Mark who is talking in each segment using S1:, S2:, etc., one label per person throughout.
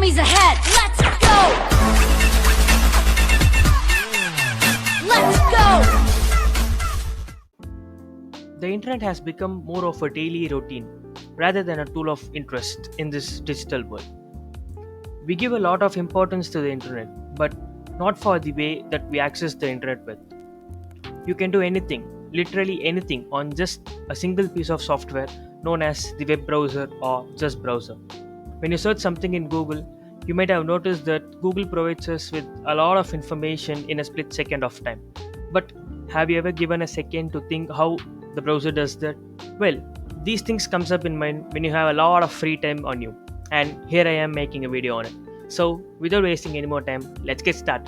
S1: Enemies ahead! Let's go! Let's go!
S2: The internet has become more of a daily routine rather than a tool of interest in this digital world. We give a lot of importance to the internet, but not for the way that we access the internet with. You can do anything, literally anything, on just a single piece of software known as the web browser or just browser. When you search something in Google, you might have noticed that Google provides us with a lot of information in a split second of time. But have you ever given a second to think how the browser does that? Well, these things comes up in mind when you have a lot of free time on you. And here I am making a video on it. So, without wasting any more time, let's get started.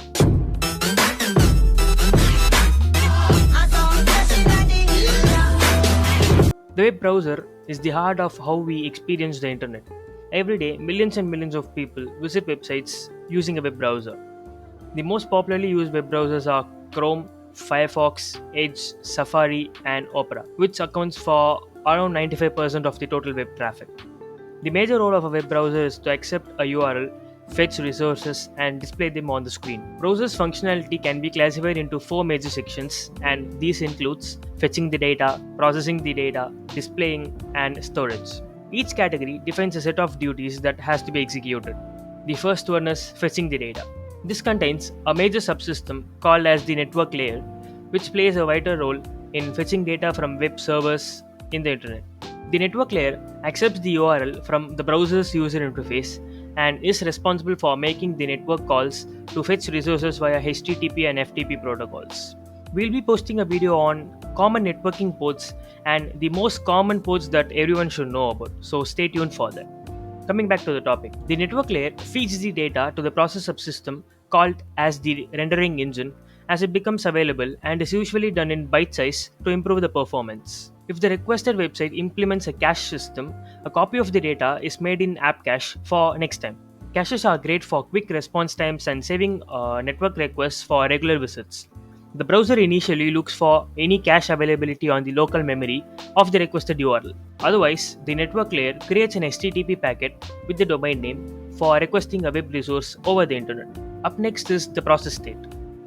S2: The web browser is the heart of how we experience the internet. Every day, millions and millions of people visit websites using a web browser. The most popularly used web browsers are Chrome, Firefox, Edge, Safari, and Opera, which accounts for around 95% of the total web traffic. The major role of a web browser is to accept a URL, fetch resources, and display them on the screen. Browser's functionality can be classified into four major sections, and these includes fetching the data, processing the data, displaying, and storage. Each category defines a set of duties that has to be executed. The first one is fetching the data. This contains a major subsystem called as the network layer, which plays a vital role in fetching data from web servers in the internet. The network layer accepts the URL from the browser's user interface and is responsible for making the network calls to fetch resources via HTTP and FTP protocols. We'll be posting a video on common networking ports and the most common ports that everyone should know about, so stay tuned for that. Coming back to the topic, the network layer feeds the data to the process subsystem called as the rendering engine as it becomes available and is usually done in bite size to improve the performance. If the requested website implements a cache system, a copy of the data is made in app cache for next time. Caches are great for quick response times and saving network requests for regular visits. The browser initially looks for any cache availability on the local memory of the requested URL. Otherwise, the network layer creates an HTTP packet with the domain name for requesting a web resource over the internet. Up next is the process state.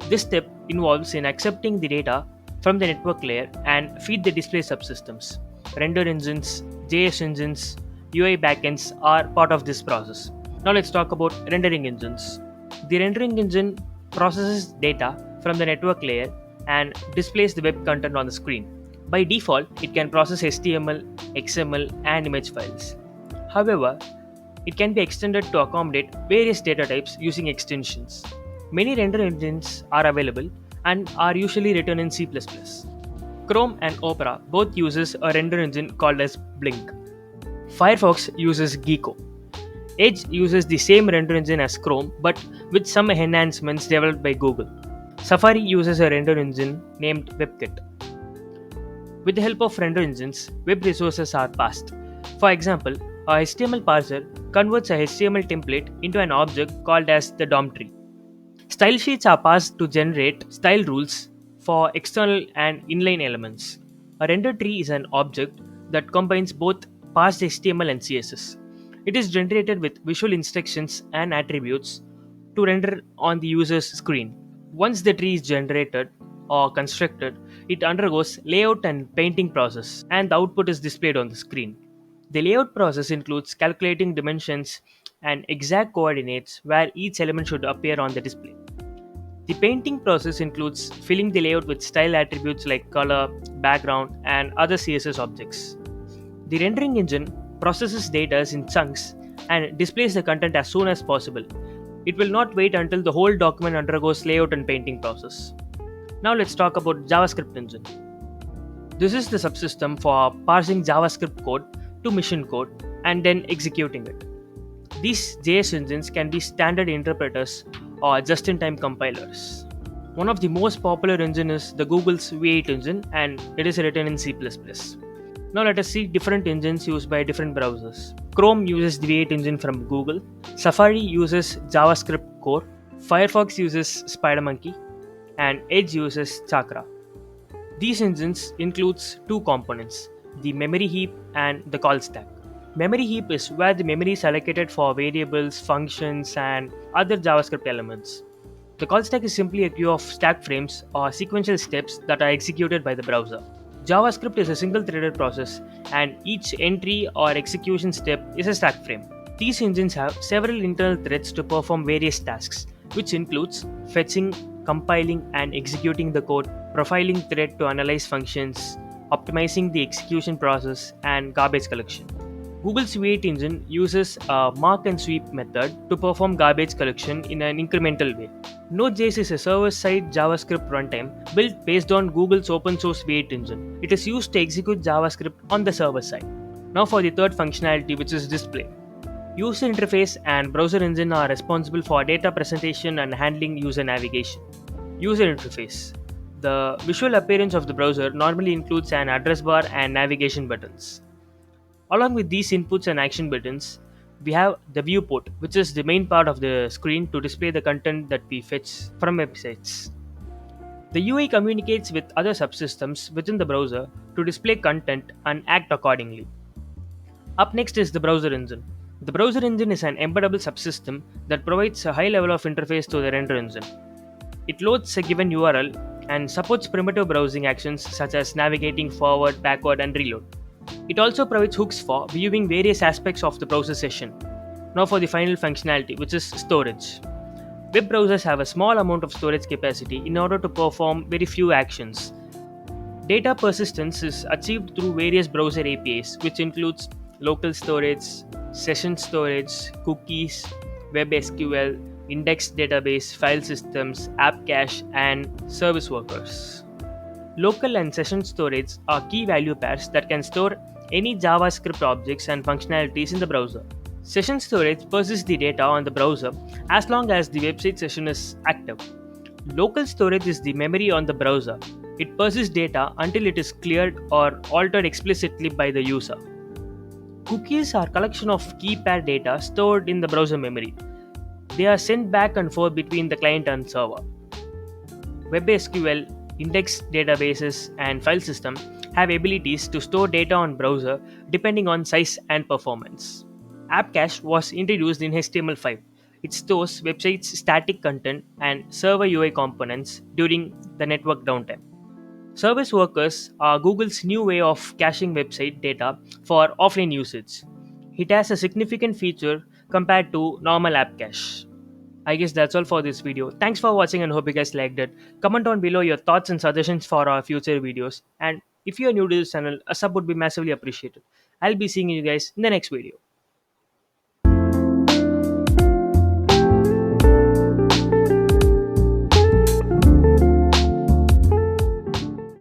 S2: This step involves in accepting the data from the network layer and feed the display subsystems. Render engines, JS engines, UI backends are part of this process. Now let's talk about rendering engines. The rendering engine processes data from the network layer and displays the web content on the screen. By default, it can process HTML, XML, and image files. However, it can be extended to accommodate various data types using extensions. Many render engines are available and are usually written in C++. Chrome and Opera both uses a render engine called as Blink. Firefox uses Gecko. Edge uses the same render engine as Chrome but with some enhancements developed by Google. Safari uses a render engine named WebKit. With the help of render engines, web resources are parsed. For example, a HTML parser converts a HTML template into an object called as the DOM tree. Style sheets are parsed to generate style rules for external and inline elements. A render tree is an object that combines both parsed HTML and CSS. It is generated with visual instructions and attributes to render on the user's screen. Once the tree is generated or constructed, it undergoes layout and painting process and the output is displayed on the screen. The layout process includes calculating dimensions and exact coordinates where each element should appear on the display. The painting process includes filling the layout with style attributes like color, background, and other CSS objects. The rendering engine processes data in chunks and displays the content as soon as possible. It will not wait until the whole document undergoes layout and painting process. Now let's talk about JavaScript engine. This is the subsystem for parsing JavaScript code to machine code and then executing it. These JS engines can be standard interpreters or just-in-time compilers. One of the most popular engine is the Google's V8 engine and it is written in C++. Now let us see different engines used by different browsers. Chrome uses the V8 engine from Google, Safari uses JavaScript Core, Firefox uses SpiderMonkey, and Edge uses Chakra. These engines includes two components, the memory heap and the call stack. Memory heap is where the memory is allocated for variables, functions, and other JavaScript elements. The call stack is simply a queue of stack frames or sequential steps that are executed by the browser. JavaScript is a single threaded process, and each entry or execution step is a stack frame. These engines have several internal threads to perform various tasks, which includes fetching, compiling, and executing the code, profiling thread to analyze functions, optimizing the execution process, and garbage collection. Google's V8 engine uses a mark and sweep method to perform garbage collection in an incremental way. Node.js is a server-side JavaScript runtime built based on Google's open source V8 engine. It is used to execute JavaScript on the server side. Now for the third functionality, which is display. User interface and browser engine are responsible for data presentation and handling user navigation. User interface. The visual appearance of the browser normally includes an address bar and navigation buttons. Along with these inputs and action buttons, we have the viewport, which is the main part of the screen to display the content that we fetch from websites. The UI communicates with other subsystems within the browser to display content and act accordingly. Up next is the browser engine. The browser engine is an embeddable subsystem that provides a high level of interface to the render engine. It loads a given URL and supports primitive browsing actions such as navigating forward, backward, and reload. It also provides hooks for viewing various aspects of the browser session. Now for the final functionality, which is storage. Web browsers have a small amount of storage capacity in order to perform very few actions. Data persistence is achieved through various browser APIs, which includes local storage, session storage, cookies, web SQL, index database, file systems, app cache, and service workers. Local and session storage are key value pairs that can store any JavaScript objects and functionalities in the browser. Session storage persists the data on the browser as long as the website session is active. Local storage is the memory on the browser. It persists data until it is cleared or altered explicitly by the user. Cookies are collection of key pair data stored in the browser memory. They are sent back and forth between the client and server. WebSQL, index databases, and file system have abilities to store data on browser depending on size and performance. App Cache was introduced in HTML5. It stores websites' static content and server UI components during the network downtime. Service workers are Google's new way of caching website data for offline usage. It has a significant feature compared to normal app cache. I guess that's all for this video. Thanks for watching and hope you guys liked it. Comment down below your thoughts and suggestions for our future videos. And if you are new to this channel, a sub would be massively appreciated. I'll be seeing you guys in the next video.